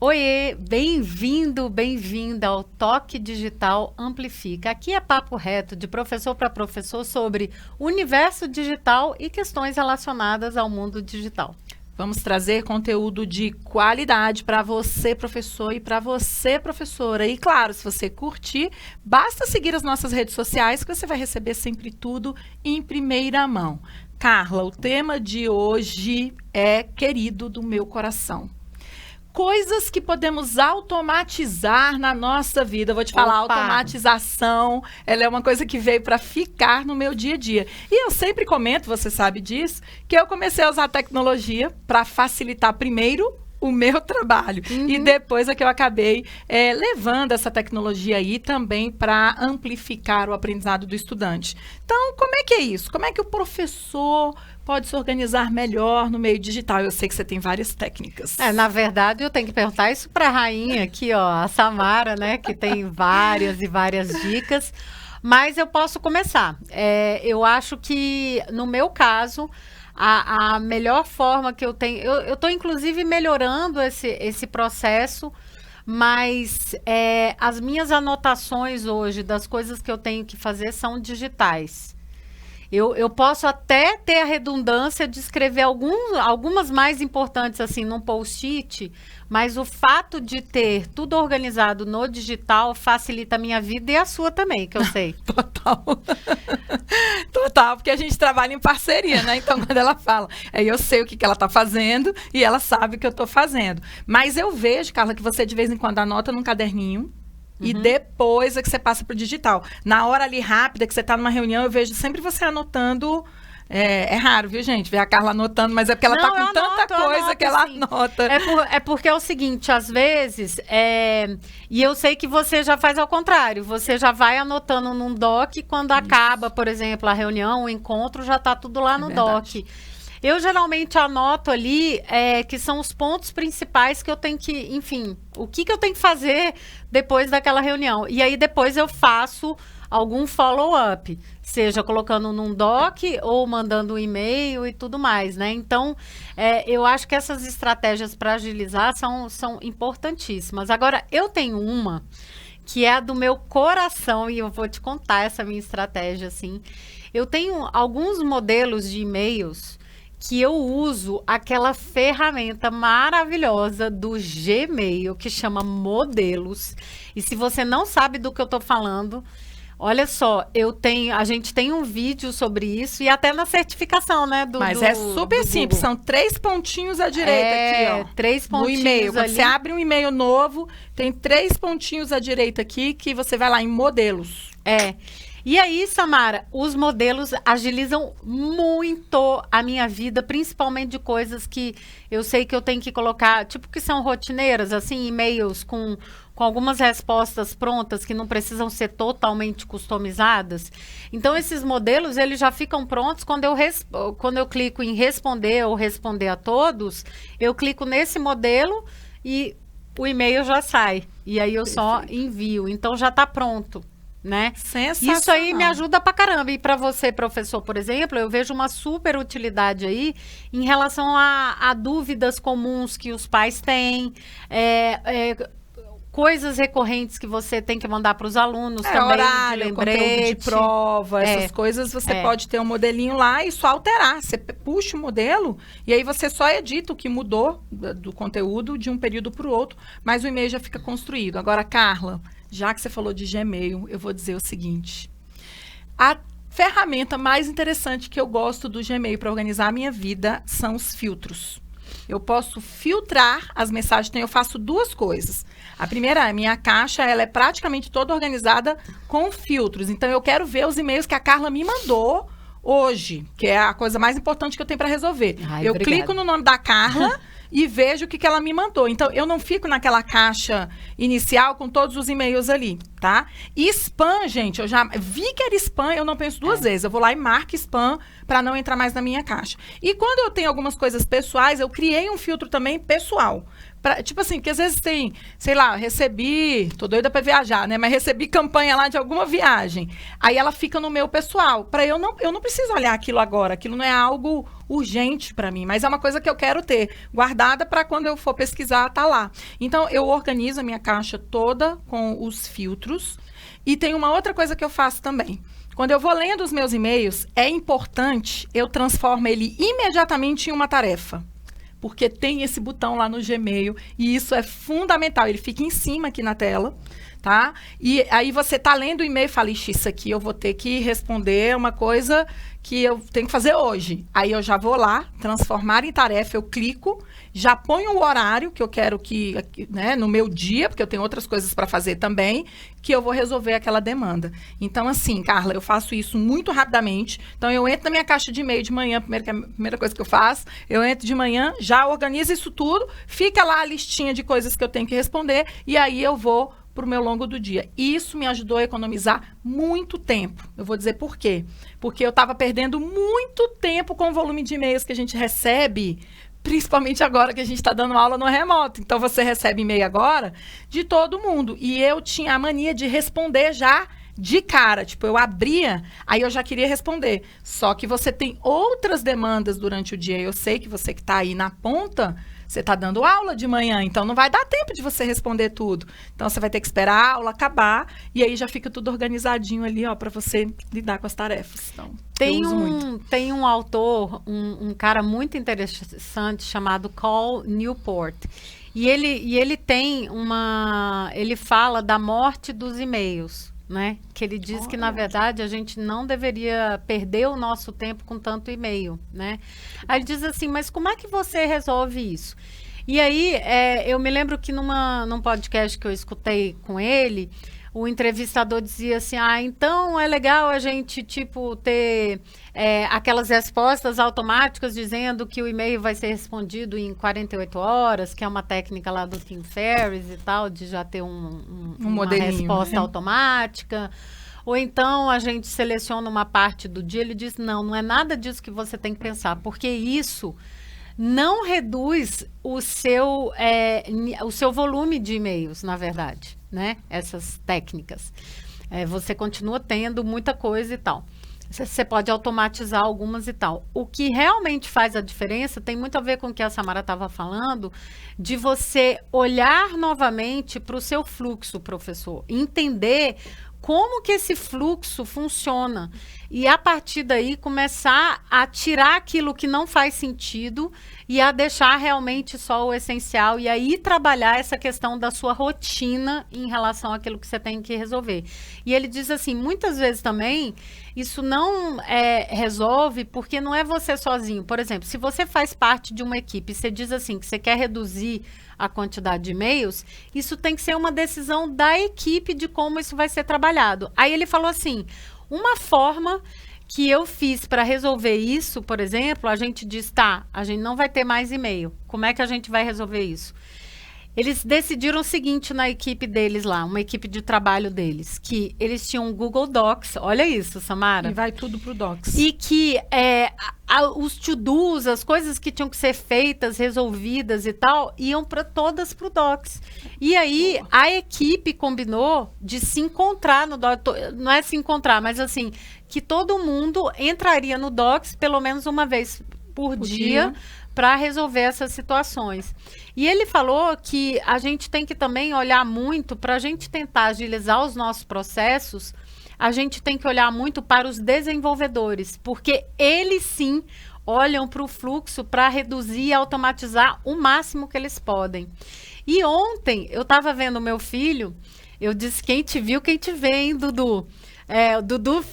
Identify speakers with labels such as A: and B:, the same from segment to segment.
A: Oiê, bem-vindo, bem-vinda ao Toque Digital Amplifica. Aqui é papo reto de professor para professor sobre o universo digital e questões relacionadas ao mundo digital.
B: Vamos trazer conteúdo de qualidade para você, professor, e para você, professora. E claro, se você curtir, basta seguir as nossas redes sociais que você vai receber sempre tudo em primeira mão. Carla, o tema de hoje é querido do meu coração. Coisas que podemos automatizar na nossa vida. Eu vou te falar, automatização, ela é uma coisa que veio para ficar no meu dia a dia. E eu sempre comento, você sabe disso, que eu comecei a usar a tecnologia para facilitar primeiro o meu trabalho. E depois é que eu acabei levando essa tecnologia aí também para amplificar o aprendizado do estudante. Então, como é que é isso? Como é que o professor pode se organizar melhor no meio digital? Eu sei que você tem várias técnicas.
A: Na verdade, eu tenho que perguntar isso para a rainha aqui, ó, a Samara, né, que tem várias e várias dicas. Mas eu posso começar. Eu acho que, no meu caso, a melhor forma que eu tenho... Eu estou, inclusive, melhorando esse processo, mas as minhas anotações hoje das coisas que eu tenho que fazer são digitais. Eu posso até ter a redundância de escrever algumas mais importantes, assim, num post-it, mas o fato de ter tudo organizado no digital facilita a minha vida e a sua também, que eu sei.
B: Total. Total, porque a gente trabalha em parceria, né? Então, quando ela fala, eu sei o que ela está fazendo e ela sabe o que eu estou fazendo. Mas eu vejo, Carla, que você de vez em quando anota num caderninho, e depois é que você passa para o digital. Na hora ali rápida que você está numa reunião, eu vejo sempre você anotando. É raro, viu, gente? Ver a Carla anotando, mas é porque ela está com tanta coisa que ela anota.
A: É porque é o seguinte, às vezes, e eu sei que você já faz ao contrário, você já vai anotando num doc, quando acaba, por exemplo, a reunião, o encontro, já está tudo lá no doc. Eu geralmente anoto ali que são os pontos principais que eu tenho que, enfim, o que eu tenho que fazer depois daquela reunião. E aí depois eu faço algum follow-up, seja colocando num doc ou mandando um e-mail e tudo mais, né? Então, eu acho que essas estratégias para agilizar são importantíssimas. Agora, eu tenho uma que é a do meu coração e eu vou te contar essa minha estratégia, assim. Eu tenho alguns modelos de e-mails que eu uso aquela ferramenta maravilhosa do Gmail, que chama Modelos. E se você não sabe do que eu estou falando, olha só, a gente tem um vídeo sobre isso e até na certificação, né?
B: Mas é super simples, são 3 pontinhos à direita aqui, ó.
A: 3 pontinhos
B: no e-mail. Quando
A: ali.
B: você abre um e-mail novo, tem 3 pontinhos à direita aqui que você vai lá em Modelos.
A: E aí, Samara, os modelos agilizam muito a minha vida, principalmente de coisas que eu sei que eu tenho que colocar, tipo que são rotineiras, assim, e-mails com algumas respostas prontas que não precisam ser totalmente customizadas. Então, esses modelos, eles já ficam prontos quando eu clico em responder ou responder a todos, eu clico nesse modelo e o e-mail já sai. E aí eu só envio. Então, já está pronto. Né?
B: Sensacional.
A: Isso aí me ajuda pra caramba. E para você, professor, por exemplo, eu vejo uma super utilidade aí em relação a dúvidas comuns que os pais têm, coisas recorrentes que você tem que mandar para os alunos também,
B: horário,
A: de lembrete,
B: conteúdo de prova, essas coisas, você pode ter um modelinho lá e só alterar. Você puxa o modelo e aí você só edita o que mudou do conteúdo de um período para o outro, mas o e-mail já fica construído. Agora, Carla, já que você falou de Gmail, eu vou dizer o seguinte. A ferramenta mais interessante que eu gosto do Gmail para organizar a minha vida são os filtros. Eu posso filtrar as mensagens, então eu faço 2 coisas. A primeira, a minha caixa, ela é praticamente toda organizada com filtros. Então, eu quero ver os e-mails que a Carla me mandou hoje, que é a coisa mais importante que eu tenho para resolver. Eu clico no nome da Carla e vejo o que ela me mandou. Então, eu não fico naquela caixa inicial com todos os e-mails ali, tá? E spam, gente, eu já vi que era spam, eu não penso 2 vezes. Eu vou lá e marco spam para não entrar mais na minha caixa. E quando eu tenho algumas coisas pessoais, eu criei um filtro também pessoal. Tipo assim, porque às vezes tem, sei lá, tô doida pra viajar, né? Mas recebi campanha lá de alguma viagem. Aí ela fica no meu pessoal. Eu não preciso olhar aquilo agora. Aquilo não é algo urgente para mim, mas é uma coisa que eu quero ter guardada para quando eu for pesquisar, tá lá. Então, eu organizo a minha caixa toda com os filtros. E tem uma outra coisa que eu faço também. Quando eu vou lendo os meus e-mails, é importante eu transformar ele imediatamente em uma tarefa. Porque tem esse botão lá no Gmail e isso é fundamental. Ele fica em cima aqui na tela, tá? E aí você tá lendo o e-mail e fala, ixi, isso aqui eu vou ter que responder uma coisa que eu tenho que fazer hoje. Aí eu já vou lá, transformar em tarefa, eu clico, já ponho o horário que eu quero que, né, no meu dia, porque eu tenho outras coisas para fazer também, que eu vou resolver aquela demanda. Então, assim, Carla, eu faço isso muito rapidamente. Então, eu entro na minha caixa de e-mail de manhã, primeira coisa que eu faço, eu entro de manhã, já organizo isso tudo, fica lá a listinha de coisas que eu tenho que responder, e aí eu vou para o meu longo do dia. Isso me ajudou a economizar muito tempo. Eu vou dizer por quê. Porque eu estava perdendo muito tempo com o volume de e-mails que a gente recebe, principalmente agora que a gente está dando aula no remoto. Então, você recebe e-mail agora de todo mundo. E eu tinha a mania de responder já de cara. Tipo, eu abria, aí eu já queria responder. Só que você tem outras demandas durante o dia. Eu sei que você que está aí na ponta, você está dando aula de manhã, então não vai dar tempo de você responder tudo. Então, você vai ter que esperar a aula acabar e aí já fica tudo organizadinho ali, ó, para você lidar com as tarefas. Então,
A: tem um autor, um cara muito interessante chamado Cal Newport. E ele tem ele fala da morte dos e-mails, né? Que ele diz que, na verdade, a gente não deveria perder o nosso tempo com tanto e-mail, né? Aí ele diz assim, mas como é que você resolve isso? E aí, eu me lembro que num podcast que eu escutei com ele, o entrevistador dizia assim, então é legal a gente, tipo, ter aquelas respostas automáticas dizendo que o e-mail vai ser respondido em 48 horas, que é uma técnica lá do Tim Ferriss e tal, de já ter uma resposta automática. Ou então a gente seleciona uma parte do dia. Ele diz, não é nada disso que você tem que pensar, porque isso não reduz o seu volume de e-mails, na verdade, né? Essas técnicas. Você continua tendo muita coisa e tal. Você pode automatizar algumas e tal. O que realmente faz a diferença tem muito a ver com o que a Samara estava falando, de você olhar novamente para o seu fluxo, professor. Entender como que esse fluxo funciona. E, a partir daí, começar a tirar aquilo que não faz sentido e a deixar realmente só o essencial. E aí, trabalhar essa questão da sua rotina em relação àquilo que você tem que resolver. E ele diz assim, muitas vezes também, isso não resolve porque não é você sozinho. Por exemplo, se você faz parte de uma equipe e você diz assim, que você quer reduzir a quantidade de e-mails, isso tem que ser uma decisão da equipe de como isso vai ser trabalhado. Aí ele falou assim, uma forma que eu fiz para resolver isso, por exemplo, a gente diz, a gente não vai ter mais e-mail. Como é que a gente vai resolver isso? Eles decidiram o seguinte na equipe deles lá, uma equipe de trabalho deles, que eles tinham um Google Docs, olha isso, Samara.
B: E vai tudo pro Docs.
A: E que os to-dos, as coisas que tinham que ser feitas, resolvidas e tal, iam todas pro Docs. E aí, a equipe combinou de se encontrar no Docs, não é se encontrar, mas assim, que todo mundo entraria no Docs pelo menos uma vez por dia para resolver essas situações. E ele falou que a gente tem que também olhar muito, para a gente tentar agilizar os nossos processos, a gente tem que olhar muito para os desenvolvedores, porque eles sim olham para o fluxo para reduzir e automatizar o máximo que eles podem. E ontem, eu estava vendo o meu filho, eu disse, quem te viu, quem te vê, hein, Dudu? O Dudu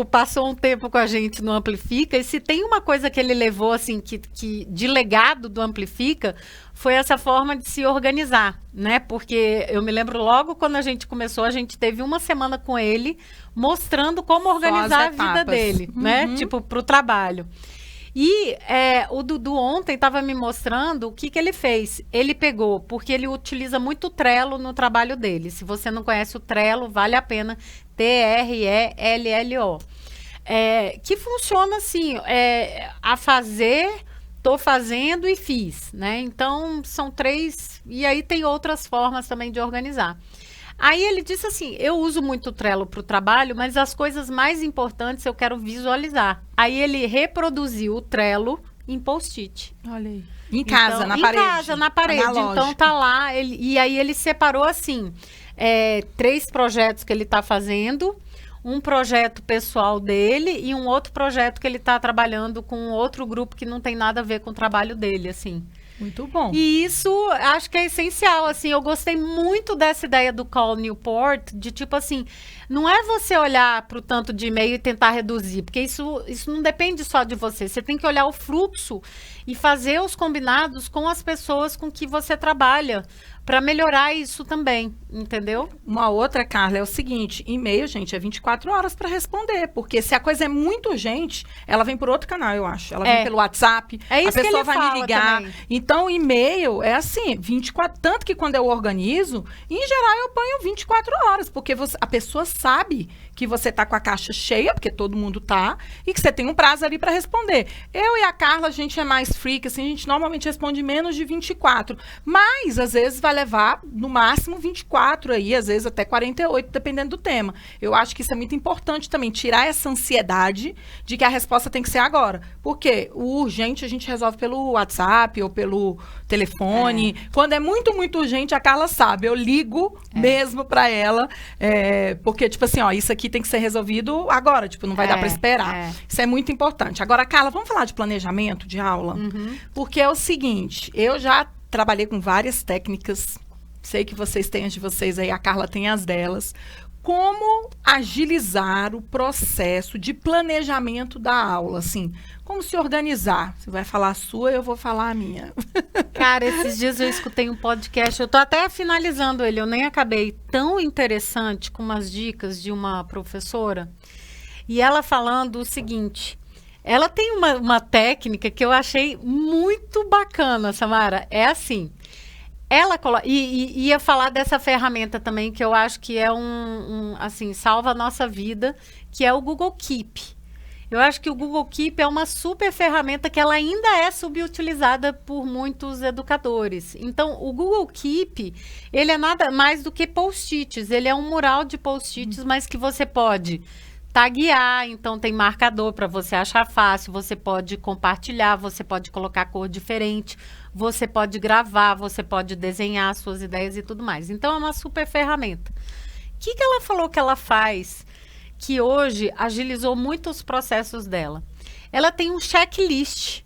A: passou um tempo com a gente no Amplifica, e se tem uma coisa que ele levou, assim, que de legado do Amplifica, foi essa forma de se organizar, né? Porque eu me lembro logo quando a gente começou, a gente teve uma semana com ele, mostrando como organizar a vida dele, né? Tipo, pro trabalho. E o Dudu ontem estava me mostrando o que ele fez. Ele pegou, porque ele utiliza muito o Trello no trabalho dele. Se você não conhece o Trello, vale a pena. Trello. Que funciona assim, a fazer tô fazendo e fiz, né? Então, são 3, e aí tem outras formas também de organizar. Aí ele disse assim, eu uso muito o Trello para o trabalho, mas as coisas mais importantes eu quero visualizar. Aí ele reproduziu o Trello em post-it.
B: Olha aí. Em casa, na parede.
A: Em casa, na parede.
B: Analógico.
A: Então tá lá, e aí ele separou assim, 3 projetos que ele está fazendo, um projeto pessoal dele e um outro projeto que ele está trabalhando com outro grupo que não tem nada a ver com o trabalho dele, assim.
B: Muito bom.
A: E isso acho que é essencial, assim, eu gostei muito dessa ideia do Cal Newport, de tipo assim, não é você olhar para o tanto de e-mail e tentar reduzir, porque isso não depende só de você tem que olhar o fluxo e fazer os combinados com as pessoas com que você trabalha, para melhorar isso também, entendeu?
B: Uma outra, Carla, é o seguinte, e-mail, gente, é 24 horas para responder, porque se a coisa é muito urgente, ela vem por outro canal, eu acho. Ela vem pelo WhatsApp,
A: a pessoa
B: vai me ligar. Também. Então, e-mail é assim, 24, tanto que quando eu organizo, em geral eu ponho 24 horas, porque a pessoa sabe que você tá com a caixa cheia, porque todo mundo tá, e que você tem um prazo ali para responder. Eu e a Carla, a gente é mais freak, assim, a gente normalmente responde menos de 24, mas às vezes vai levar no máximo 24 aí, às vezes até 48, dependendo do tema. Eu acho que isso é muito importante também, tirar essa ansiedade de que a resposta tem que ser agora. Porque o urgente a gente resolve pelo WhatsApp ou pelo telefone. Quando é muito, muito urgente, a Carla sabe, eu ligo mesmo para ela, porque, tipo assim, ó, isso aqui tem que ser resolvido agora, tipo, não vai dar para esperar. Isso é muito importante. Agora, Carla, vamos falar de planejamento de aula? Porque é o seguinte, eu já trabalhei com várias técnicas, sei que vocês têm as de vocês aí, a Carla tem as delas. Como agilizar o processo de planejamento da aula, assim? Como se organizar? Você vai falar a sua, eu vou falar a minha.
A: Cara, esses dias eu escutei um podcast, eu tô até finalizando ele, eu nem acabei, tão interessante, com umas dicas de uma professora, e ela falando o seguinte, ela tem uma técnica que eu achei muito bacana, Samara, é assim, ela ia falar dessa ferramenta também, que eu acho que é assim, salva a nossa vida, que é o Google Keep. Eu acho que o Google Keep é uma super ferramenta que ela ainda é subutilizada por muitos educadores. Então, o Google Keep, ele é nada mais do que post-its. Ele é um mural de post-its, mas que você pode taguear, então tem marcador para você achar fácil, você pode compartilhar, você pode colocar cor diferente, você pode gravar, você pode desenhar suas ideias e tudo mais. Então, é uma super ferramenta. O que ela falou que ela faz que hoje agilizou muito os processos dela? Ela tem um checklist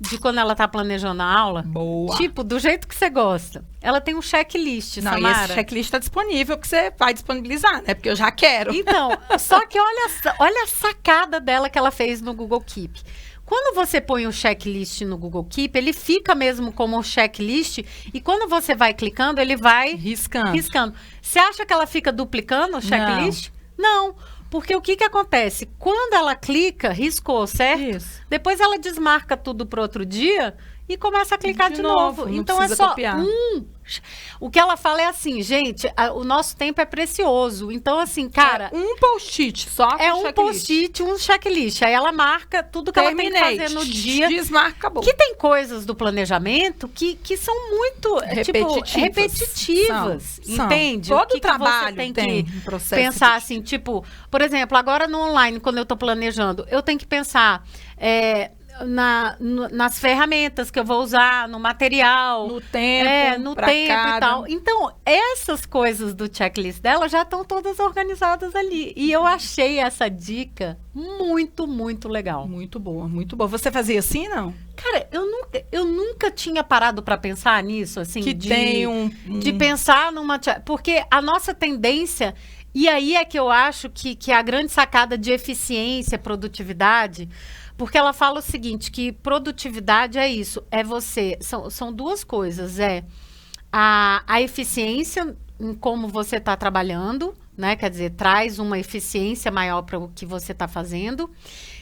A: de quando ela está planejando a aula.
B: Boa.
A: Tipo, do jeito que você gosta. Ela tem um checklist,
B: Não,
A: Samara.
B: E esse checklist está disponível, porque você vai disponibilizar, né? Porque eu já quero.
A: Então, só que olha a sacada dela que ela fez no Google Keep. Quando você põe o checklist no Google Keep, ele fica mesmo como checklist e quando você vai clicando, ele vai riscando. Você acha que ela fica duplicando o checklist? Não. Porque o que acontece? Quando ela clica, riscou, certo? Isso. Depois ela desmarca tudo para outro dia e começa a clicar de novo. Então é só copiar. O que ela fala é assim, gente, o nosso tempo é precioso. Então, assim, cara...
B: um post-it só.
A: É um post-it, um checklist. Aí ela marca tudo que ela tem que fazer no dia.
B: Desmarca, acabou.
A: Que tem coisas do planejamento que são muito repetitivas. Entende?
B: Todo trabalho
A: você tem que pensar assim, tipo... Por exemplo, agora no online, quando eu tô planejando, eu tenho que pensar... nas ferramentas que eu vou usar, no material,
B: no tempo
A: e tal. Então, essas coisas do checklist dela já estão todas organizadas ali. E eu achei essa dica muito, muito legal.
B: Muito boa, muito boa. Você fazia assim, não?
A: Cara, eu nunca tinha parado para pensar nisso, assim, de pensar numa... Porque a nossa tendência... E aí é que eu acho que a grande sacada de eficiência, produtividade... Porque ela fala o seguinte, que produtividade é isso, são duas coisas, a eficiência em como você está trabalhando, né? Quer dizer, traz uma eficiência maior para o que você está fazendo.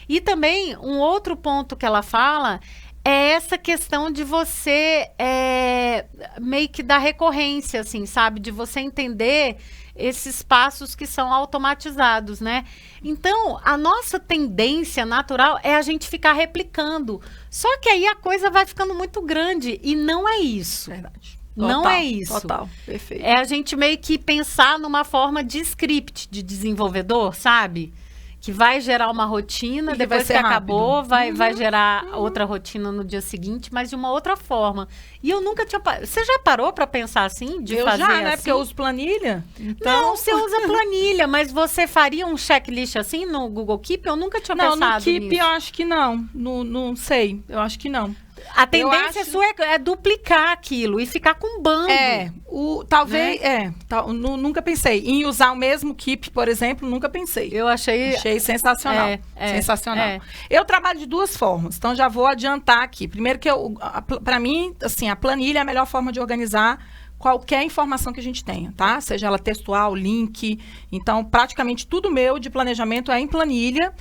A: E também, um outro ponto que ela fala é essa questão de você meio que dar recorrência, assim, sabe? De você entender esses passos que são automatizados, né? Então, a nossa tendência natural é a gente ficar replicando. Só que aí a coisa vai ficando muito grande e não é isso.
B: Verdade.
A: Não é isso.
B: Total, perfeito.
A: É a gente meio que pensar numa forma de script de desenvolvedor, sabe? Que vai gerar uma rotina, depois que acabou, vai gerar outra rotina no dia seguinte, mas de uma outra forma. E eu nunca tinha... Você já parou para pensar assim? De fazer
B: já, né?
A: assim?
B: Porque eu uso planilha. Então...
A: Não, você usa planilha, mas você faria um checklist assim no Google Keep? Eu nunca tinha pensado nisso.
B: Não, no Keep eu acho que não. Não sei, eu acho que não.
A: A tendência sua é duplicar aquilo e ficar com bando.
B: Talvez, nunca pensei. Em usar o mesmo Keep, por exemplo, nunca pensei.
A: Eu achei
B: sensacional. Sensacional. Eu trabalho de duas formas, então já vou adiantar aqui. Primeiro que para mim, assim, a planilha é a melhor forma de organizar qualquer informação que a gente tenha, tá? Seja ela textual, link. Então, praticamente tudo meu de planejamento é em planilha.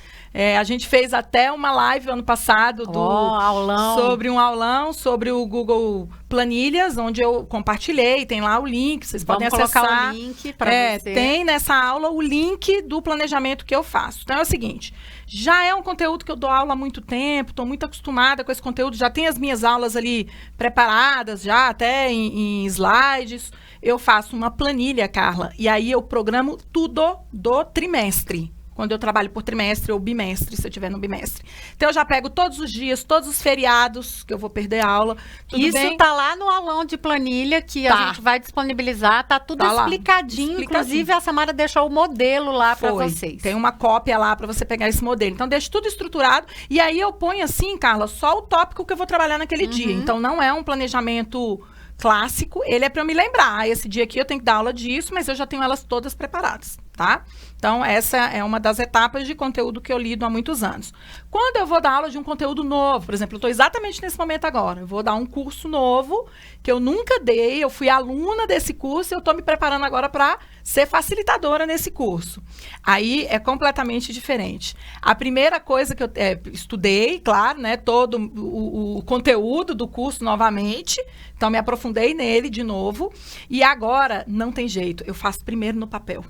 B: A gente fez até uma live ano passado sobre um aulão, sobre o Google Planilhas, onde eu compartilhei, tem lá o link, vocês podem acessar.
A: Colocar o link para você.
B: Tem nessa aula o link do planejamento que eu faço. Então é o seguinte, já é um conteúdo que eu dou aula há muito tempo, estou muito acostumada com esse conteúdo, já tem as minhas aulas ali preparadas, já até em slides. Eu faço uma planilha, Carla, e aí eu programo tudo do trimestre. Quando eu trabalho por trimestre ou bimestre, se eu estiver no bimestre. Então, eu já pego todos os dias, todos os feriados que eu vou perder aula.
A: Isso tá lá no aulão de planilha que a gente vai disponibilizar. Tá tudo explicadinho. Inclusive, a Samara deixou o modelo lá para vocês.
B: Tem uma cópia lá para você pegar esse modelo. Então, deixa tudo estruturado. E aí, eu ponho assim, Carla, só o tópico que eu vou trabalhar naquele dia. Então, não é um planejamento clássico. Ele é para eu me lembrar. Esse dia aqui eu tenho que dar aula disso, mas eu já tenho elas todas preparadas, tá? Então, essa é uma das etapas de conteúdo que eu lido há muitos anos. Quando eu vou dar aula de um conteúdo novo, por exemplo, eu estou exatamente nesse momento agora, eu vou dar um curso novo que eu nunca dei, eu fui aluna desse curso e eu estou me preparando agora para ser facilitadora nesse curso. Aí é completamente diferente. A primeira coisa que eu estudei, claro, né, todo o conteúdo do curso novamente, então me aprofundei nele de novo, e agora não tem jeito, eu faço primeiro no papel.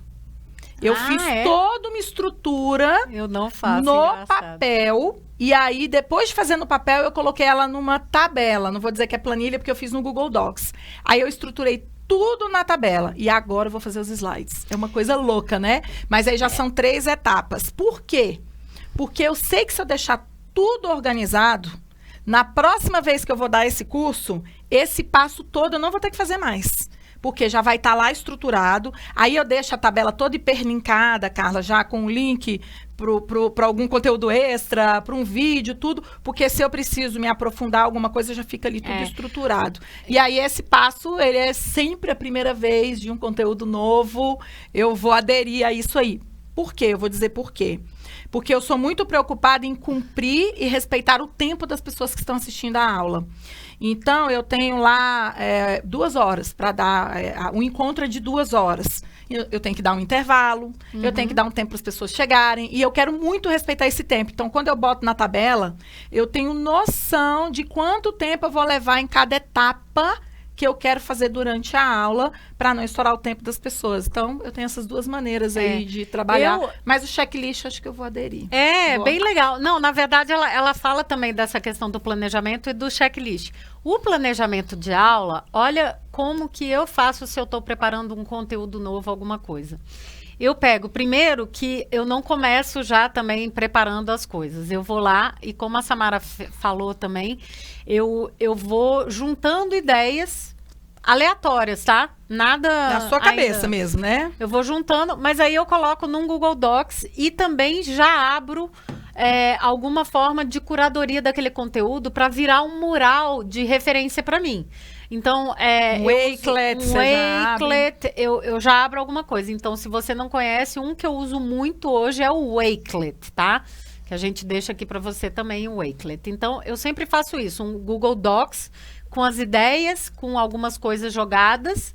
B: Eu fiz toda uma estrutura no papel. E aí, depois de fazer no papel, eu coloquei ela numa tabela. Não vou dizer que é planilha, porque eu fiz no Google Docs. Aí eu estruturei tudo na tabela. E agora eu vou fazer os slides. É uma coisa louca, né? Mas aí já são 3 etapas. Por quê? Porque eu sei que se eu deixar tudo organizado, na próxima vez que eu vou dar esse curso, esse passo todo eu não vou ter que fazer mais. Porque já vai estar lá estruturado. Aí eu deixo a tabela toda hiperlinkada, Carla, já com um link para algum conteúdo extra, para um vídeo, tudo. Porque se eu preciso me aprofundar alguma coisa, já fica ali tudo estruturado. E aí esse passo, ele é sempre a primeira vez de um conteúdo novo. Eu vou aderir a isso aí. Por quê? Eu vou dizer por quê. Porque eu sou muito preocupada em cumprir e respeitar o tempo das pessoas que estão assistindo a aula. Então, eu tenho lá 2 horas para dar... um encontro é de 2 horas. Eu tenho que dar um intervalo, eu tenho que dar um tempo para as pessoas chegarem. E eu quero muito respeitar esse tempo. Então, quando eu boto na tabela, eu tenho noção de quanto tempo eu vou levar em cada etapa que eu quero fazer durante a aula para não estourar o tempo das pessoas. Então, eu tenho essas 2 maneiras aí de trabalhar. Mas o checklist, acho que eu vou aderir.
A: Bem legal. Não, na verdade, ela fala também dessa questão do planejamento e do checklist. O planejamento de aula, olha como que eu faço se eu estou preparando um conteúdo novo, alguma coisa. Eu pego, primeiro, que eu não começo já também preparando as coisas. Eu vou lá e, como a Samara falou também, eu vou juntando ideias aleatórias, tá? Nada...
B: Na sua cabeça mesmo, né?
A: Eu vou juntando, mas aí eu coloco num Google Docs e também já abro alguma forma de curadoria daquele conteúdo para virar um mural de referência para mim. Então,
B: Wakelet,
A: eu já abro alguma coisa. Então, se você não conhece, um que eu uso muito hoje é o Wakelet, tá? Que a gente deixa aqui para você também o Wakelet. Então, eu sempre faço isso, um Google Docs com as ideias, com algumas coisas jogadas,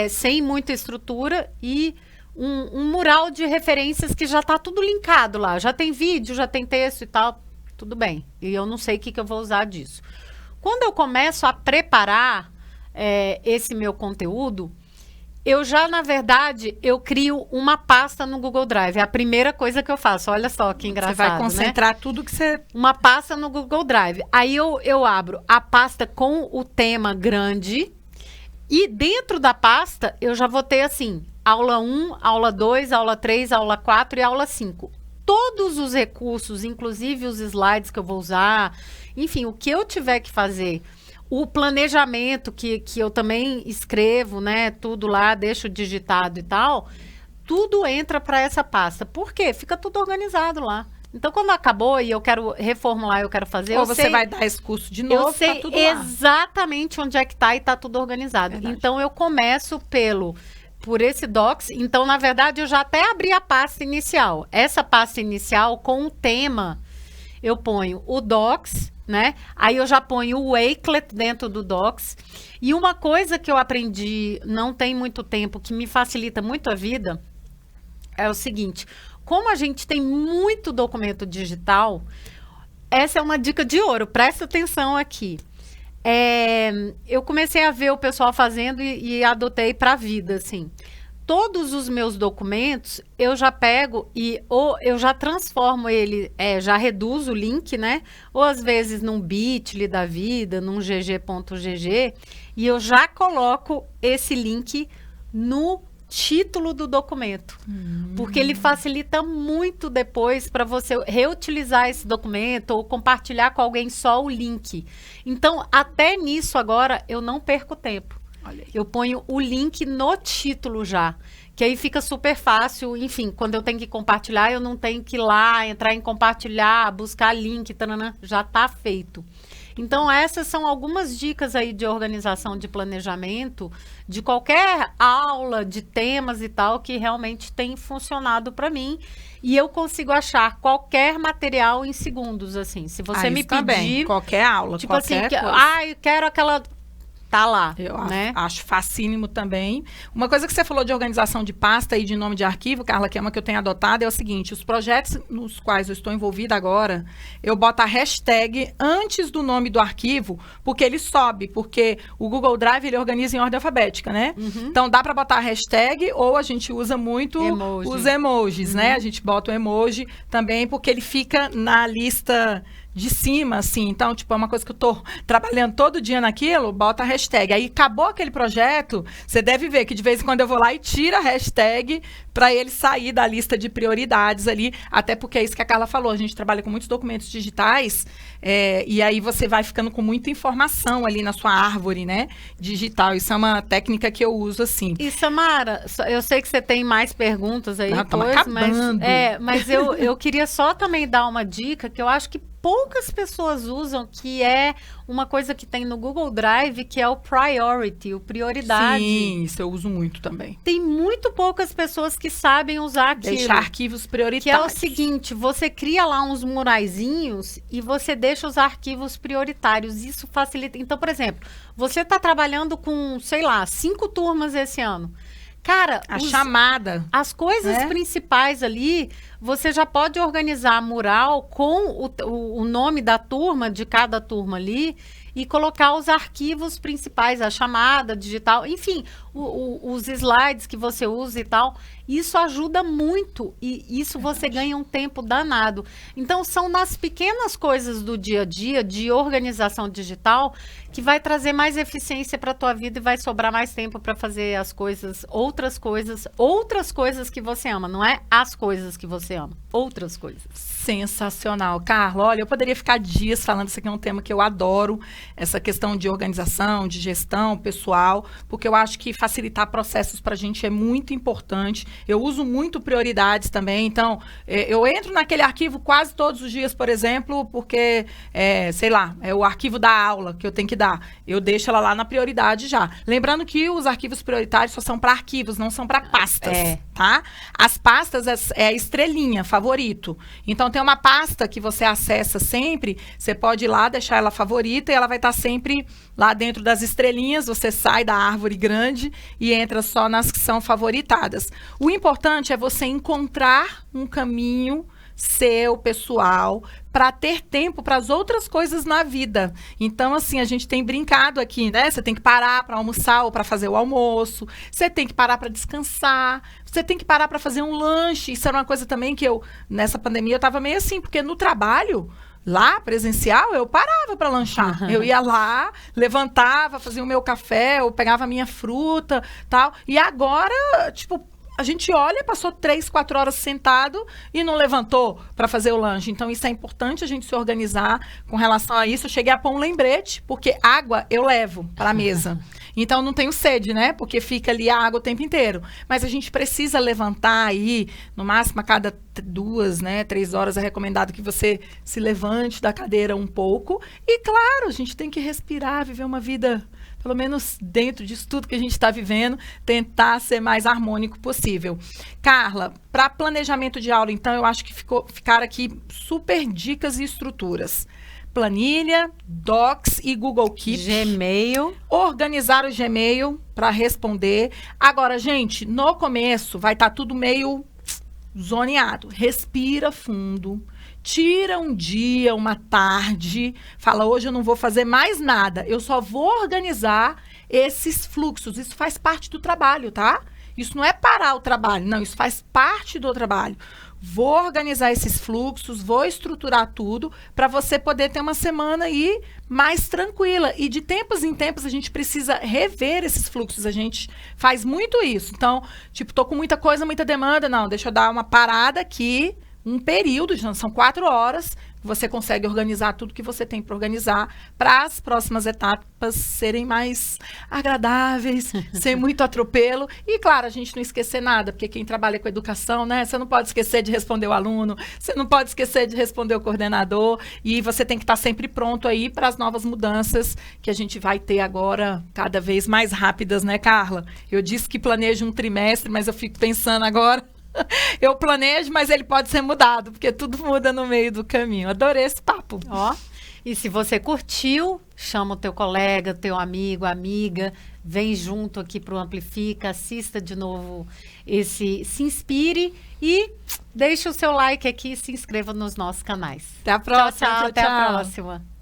A: sem muita estrutura e um mural de referências que já está tudo linkado lá. Já tem vídeo, já tem texto e tal. tudo bem. E eu não sei o que eu vou usar disso. Quando eu começo a preparar esse meu conteúdo, eu já, na verdade, eu crio uma pasta no Google Drive. É a primeira coisa que eu faço. Olha só que engraçado,
B: você vai concentrar tudo que você...
A: Uma pasta no Google Drive. Aí eu abro a pasta com o tema grande e dentro da pasta eu já vou ter assim, aula 1, aula 2, aula 3, aula 4 e aula 5. Todos os recursos, inclusive os slides que eu vou usar, enfim, o que eu tiver que fazer... O planejamento que eu também escrevo, né? Tudo lá, deixo digitado e tal. Tudo entra para essa pasta. Por quê? Fica tudo organizado lá. Então, quando acabou e eu quero reformular, eu quero fazer...
B: Ou você vai dar esse curso de novo,
A: eu sei
B: tá tudo
A: exatamente onde é que tá e tá tudo organizado. Verdade. Então, eu começo por esse Docs. Então, na verdade, eu já até abri a pasta inicial. Essa pasta inicial, com o tema, eu ponho o Docs... Né? Aí eu já ponho o Wakelet dentro do Docs. E uma coisa que eu aprendi não tem muito tempo, que me facilita muito a vida, é o seguinte: como a gente tem muito documento digital, essa é uma dica de ouro, presta atenção aqui. Eu comecei a ver o pessoal fazendo e adotei para a vida, assim. Todos os meus documentos, eu já pego ou eu já transformo ele, já reduzo o link, né? Ou às vezes num Bitly da vida, num gg.gg, e eu já coloco esse link no título do documento. Porque ele facilita muito depois para você reutilizar esse documento ou compartilhar com alguém só o link. Então, até nisso agora, eu não perco tempo. Eu ponho o link no título já, que aí fica super fácil. Enfim, quando eu tenho que compartilhar, eu não tenho que ir lá, entrar em compartilhar, buscar link, taranã, já está feito. Então, essas são algumas dicas aí de organização, de planejamento, de qualquer aula, de temas e tal, que realmente tem funcionado para mim. E eu consigo achar qualquer material em segundos, assim. Se você me pedir...
B: Qualquer aula,
A: tipo
B: qualquer
A: assim,
B: coisa.
A: Eu quero aquela... Tá lá,
B: eu
A: né?
B: Acho facílimo também. Uma coisa que você falou de organização de pasta e de nome de arquivo, Carla, que é uma que eu tenho adotado, é o seguinte: os projetos nos quais eu estou envolvida agora, eu boto a hashtag antes do nome do arquivo, porque ele sobe, porque o Google Drive, ele organiza em ordem alfabética, né? Então, dá para botar a hashtag, ou a gente usa muito os emojis, né? A gente bota o emoji também, porque ele fica na lista... de cima, assim. Então, tipo, é uma coisa que eu tô trabalhando todo dia naquilo, bota a hashtag. Aí, acabou aquele projeto, você deve ver que de vez em quando eu vou lá e tiro a hashtag para ele sair da lista de prioridades ali, até porque é isso que a Carla falou, a gente trabalha com muitos documentos digitais, e aí você vai ficando com muita informação ali na sua árvore, né, digital. Isso é uma técnica que eu uso, assim.
A: E, Samara, eu sei que você tem mais perguntas aí, mas eu queria só também dar uma dica que eu acho que poucas pessoas usam, que é uma coisa que tem no Google Drive, que é o priority, o prioridade.
B: Sim, isso eu uso muito também.
A: Tem muito poucas pessoas que sabem usar aquilo.
B: Deixar arquivos prioritários.
A: Que é o seguinte, você cria lá uns muraizinhos e você deixa os arquivos prioritários. Isso facilita. Então, por exemplo, você está trabalhando com, sei lá, 5 turmas esse ano. Cara,
B: chamada.
A: As coisas principais ali, você já pode organizar mural com o nome da turma, de cada turma ali, e colocar os arquivos principais, a chamada digital, enfim, os slides que você usa e tal. Isso ajuda muito e isso você ganha um tempo danado. Então, são nas pequenas coisas do dia a dia, de organização digital, que vai trazer mais eficiência para a tua vida e vai sobrar mais tempo para fazer as coisas, outras coisas que você ama. Não é as coisas que você ama, outras coisas.
B: Sensacional. Carla, olha, eu poderia ficar dias falando, isso aqui é um tema que eu adoro, essa questão de organização, de gestão pessoal, porque eu acho que facilitar processos para a gente é muito importante. Eu uso muito prioridades também, então, eu entro naquele arquivo quase todos os dias, por exemplo, porque, sei lá, é o arquivo da aula que eu tenho que dar. Eu deixo ela lá na prioridade já. Lembrando que os arquivos prioritários só são para arquivos, não são para pastas, tá? As pastas é a estrelinha, favorito. Então, tem uma pasta que você acessa sempre, você pode ir lá, deixar ela favorita e ela vai estar sempre lá dentro das estrelinhas, você sai da árvore grande e entra só nas que são favoritadas. O importante é você encontrar um caminho seu, pessoal, para ter tempo para as outras coisas na vida. Então, assim, a gente tem brincado aqui, né? Você tem que parar para almoçar ou para fazer o almoço, você tem que parar para descansar, você tem que parar para fazer um lanche. Isso era uma coisa também que nessa pandemia, eu estava meio assim, porque no trabalho, lá, presencial, eu parava para lanchar. Eu ia lá, levantava, fazia o meu café, eu pegava a minha fruta, tal. E agora, tipo, a gente olha, passou 3, 4 horas sentado e não levantou para fazer o lanche. Então, isso é importante a gente se organizar com relação a isso. Eu cheguei a pôr um lembrete, porque água eu levo para a mesa. Então, não tenho sede, né? Porque fica ali a água o tempo inteiro. Mas a gente precisa levantar aí, no máximo a cada 2, né, 3 horas é recomendado que você se levante da cadeira um pouco. E, claro, a gente tem que respirar, viver uma vida, pelo menos dentro disso tudo que a gente está vivendo, tentar ser mais harmônico possível. Carla, para planejamento de aula, então, eu acho que ficaram aqui super dicas e estruturas. Planilha, Docs e Google Keep.
A: Gmail.
B: Organizar o Gmail para responder. Agora, gente, no começo vai estar tudo meio zoneado. Respira fundo. Tira um dia, uma tarde. Fala, hoje eu não vou fazer mais nada. Eu só vou organizar esses fluxos. Isso faz parte do trabalho, tá? Isso não é parar o trabalho. Não, isso faz parte do trabalho. Vou organizar esses fluxos, vou estruturar tudo para você poder ter uma semana aí mais tranquila. E de tempos em tempos a gente precisa rever esses fluxos. A gente faz muito isso. Então, tipo, tô com muita coisa, muita demanda. Não, deixa eu dar uma parada aqui, um período, são 4 horas. Você consegue organizar tudo que você tem para organizar para as próximas etapas serem mais agradáveis, sem muito atropelo. E, claro, a gente não esquecer nada, porque quem trabalha com educação, né? Você não pode esquecer de responder o aluno, você não pode esquecer de responder o coordenador, e você tem que estar sempre pronto aí para as novas mudanças que a gente vai ter agora, cada vez mais rápidas, né, Carla? Eu disse que planejo um trimestre, mas eu fico pensando agora... Eu planejo, mas ele pode ser mudado, porque tudo muda no meio do caminho. Adorei esse papo.
A: Ó, e se você curtiu, chama o teu colega, teu amigo, amiga, vem junto aqui pro Amplifica, assista de novo se inspire e deixe o seu like aqui e se inscreva nos nossos canais.
B: Até a próxima.
A: Tchau, até a próxima.